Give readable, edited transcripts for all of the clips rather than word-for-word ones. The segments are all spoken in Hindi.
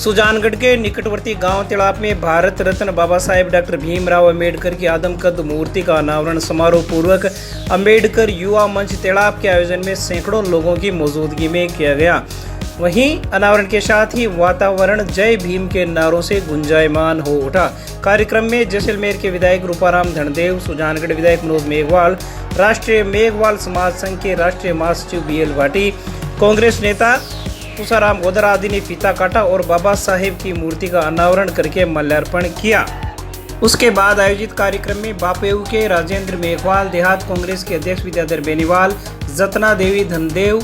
सुजानगढ़ के निकटवर्ती गांव तिड़ाप में भारत रत्न बाबा साहेब डॉक्टर भीमराव अंबेडकर की आदमकद मूर्ति का अनावरण समारोह पूर्वक अंबेडकर युवा मंच तिड़ाप के आयोजन में सैकड़ों लोगों की मौजूदगी में किया गया। वहीं अनावरण के साथ ही वातावरण जय भीम के नारों से गुंजायमान हो उठा। कार्यक्रम में जैसलमेर के विधायक रूपाराम धनदेव, सुजानगढ़ विधायक मनोज मेघवाल, राष्ट्रीय मेघवाल समाज संघ के राष्ट्रीय महासचिव BL भाटी, कांग्रेस नेता तुषाराम गोदर आदि ने फीता काटा और बाबा साहेब की मूर्ति का अनावरण करके माल्यार्पण किया। उसके बाद आयोजित कार्यक्रम में बापेऊ के राजेंद्र मेघवाल, देहात कांग्रेस के अध्यक्ष विद्याधर बेनीवाल, जतना देवी धनदेव,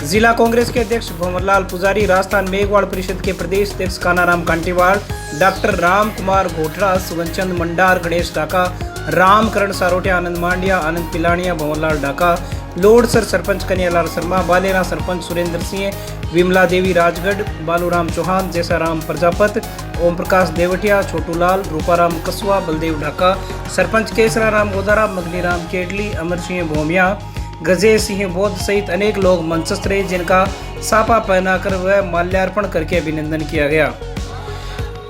जिला कांग्रेस के अध्यक्ष भंवरलाल पुजारी, राजस्थान मेघवाल परिषद के प्रदेश अध्यक्ष कानाराम कांटीवाल, डॉक्टर राम कुमार घोटरा, सुवनचंद मंडार, गणेश डाका, रामकरण सारोटिया, आनंद मांडिया, आनंद पिलानिया, भंवरलाल डाका, लोडसर सरपंच कन्हैयालाल शर्मा, बालेरा सरपंच सुरेंद्र सिंह, विमला देवी राजगढ़, बालूराम चौहान, जैसाराम प्रजापत, ओम प्रकाश देवटिया, छोटूलाल, रूपाराम कसवा, बलदेव ढाका, सरपंच केसराराम गोदारा, मगनीराम केडली, अमर सिंह भोमिया, गजेश सिंह बौद्ध सहित अनेक लोग मंचस्थ रहे, जिनका साफा पहनाकर व माल्यार्पण करके अभिनंदन किया गया।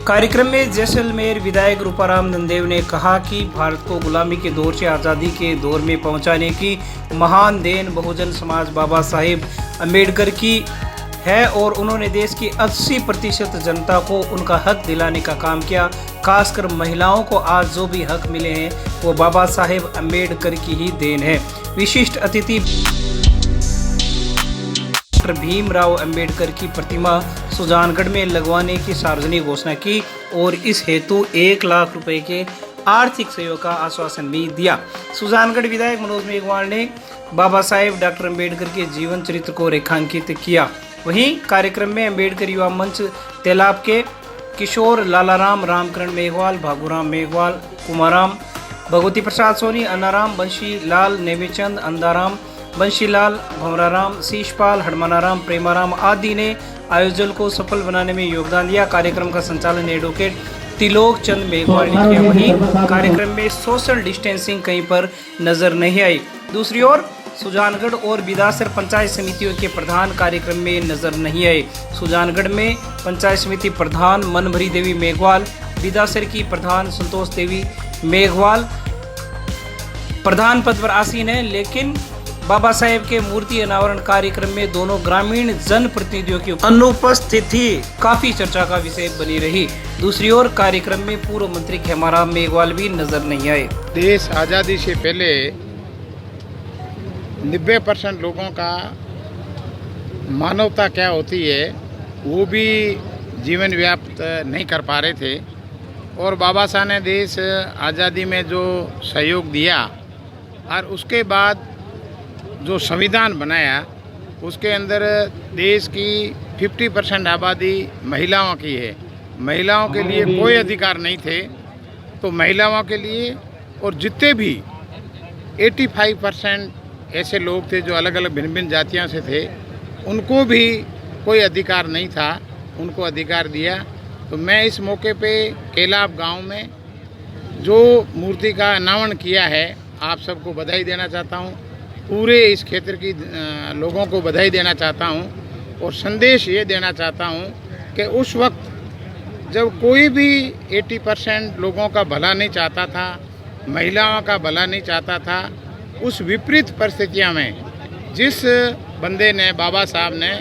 कार्यक्रम में जैसलमेर विधायक रूपाराम धनदेव ने कहा कि भारत को गुलामी के दौर से आज़ादी के दौर में पहुंचाने की महान देन बहुजन समाज बाबा साहेब अंबेडकर की है और उन्होंने देश की 80% जनता को उनका हक दिलाने का काम किया। खासकर महिलाओं को आज जो भी हक मिले हैं वो बाबा साहेब अंबेडकर की ही देन है। विशिष्ट अतिथि भीमराव अंबेडकर की प्रतिमा सुजानगढ़ में लगवाने की सार्वजनिक घोषणा की और इस हेतु 1 लाख रुपए के आर्थिक सहयोग का आश्वासन भी दिया। सुजानगढ़ विधायक मनोज मेघवाल ने बाबा साहेब डॉक्टर अंबेडकर के जीवन चरित्र को रेखांकित किया। वहीं कार्यक्रम में अंबेडकर युवा मंच तेलाब के किशोर लालाराम, रामकरण मेघवाल, भागुराम मेघवाल, कुमाराम, भगवती प्रसाद सोनी, अन्नाराम, बंशी लाल, नेमीचंद, अंदाराम, बंशीलाल, भंवराराम, शीशपाल, हडमानाराम, प्रेमाराम आदि ने आयोजन को सफल बनाने में योगदान दिया। कार्यक्रम का संचालन एडवोकेट तिलोक चंद मेघवाल ने किया। वहीं कार्यक्रम में सोशल डिस्टेंसिंग कहीं पर नजर नहीं आई। दूसरी ओर सुजानगढ़ और बिदासर पंचायत समितियों के प्रधान कार्यक्रम में नजर नहीं आए। सुजानगढ़ में पंचायत समिति प्रधान मनभरी देवी मेघवाल, बिदासर की प्रधान संतोष देवी मेघवाल प्रधान पद पर आसीन है, लेकिन बाबा साहेब के मूर्ति अनावरण कार्यक्रम में दोनों ग्रामीण जनप्रतिनिधियों की अनुपस्थिति काफी चर्चा का विषय बनी रही। दूसरी ओर कार्यक्रम में पूर्व मंत्री खेमाराम मेघवाल भी नजर नहीं आए। देश आज़ादी से पहले 90% लोगों का मानवता क्या होती है वो भी जीवन व्याप्त नहीं कर पा रहे थे और बाबा साहब ने देश आज़ादी में जो सहयोग दिया और उसके बाद जो संविधान बनाया उसके अंदर देश की 50% आबादी महिलाओं की है। महिलाओं के लिए कोई अधिकार नहीं थे, तो महिलाओं के लिए और जितने भी 85% ऐसे लोग थे जो अलग अलग भिन्न भिन्न जातियों से थे, उनको भी कोई अधिकार नहीं था, उनको अधिकार दिया। तो मैं इस मौके पे केलाब गांव में जो मूर्ति का अनावरण किया है, आप सबको बधाई देना चाहता हूं, पूरे इस क्षेत्र की लोगों को बधाई देना चाहता हूं और संदेश ये देना चाहता हूं कि उस वक्त जब कोई भी 80% लोगों का भला नहीं चाहता था, महिलाओं का भला नहीं चाहता था, उस विपरीत परिस्थितियों में जिस बंदे ने, बाबा साहब ने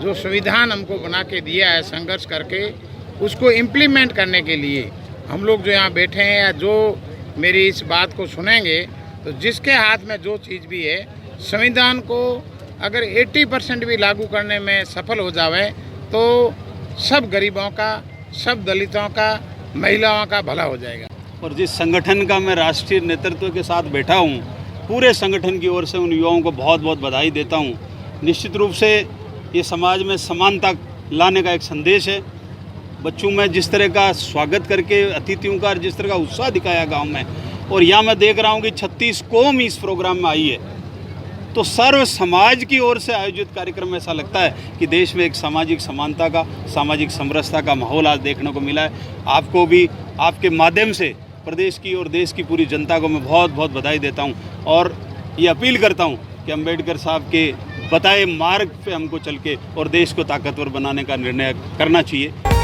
जो संविधान हमको बना के दिया है संघर्ष करके, उसको इम्प्लीमेंट करने के लिए हम लोग जो यहाँ बैठे हैं या जो मेरी इस बात को सुनेंगे, तो जिसके हाथ में जो चीज़ भी है, संविधान को अगर 80% भी लागू करने में सफल हो जावे तो सब गरीबों का, सब दलितों का, महिलाओं का भला हो जाएगा। और जिस संगठन का मैं राष्ट्रीय नेतृत्व के साथ बैठा हूँ, पूरे संगठन की ओर से उन युवाओं को बहुत बहुत बधाई देता हूँ। निश्चित रूप से ये समाज में समानता लाने का एक संदेश है। बच्चों में जिस तरह का स्वागत करके अतिथियों का जिस तरह का उत्साह दिखाया गांव में, और यहाँ मैं देख रहा हूँ कि 36 कौम इस प्रोग्राम में आई है, तो सर्व समाज की ओर से आयोजित कार्यक्रम में ऐसा लगता है कि देश में एक सामाजिक समानता का, सामाजिक समरसता का माहौल आज देखने को मिला है। आपको भी आपके माध्यम से प्रदेश की और देश की पूरी जनता को मैं बहुत बहुत बधाई देता हूँ और ये अपील करता हूँ कि अंबेडकर साहब के बताए मार्ग पे हमको चल के और देश को ताकतवर बनाने का निर्णय करना चाहिए।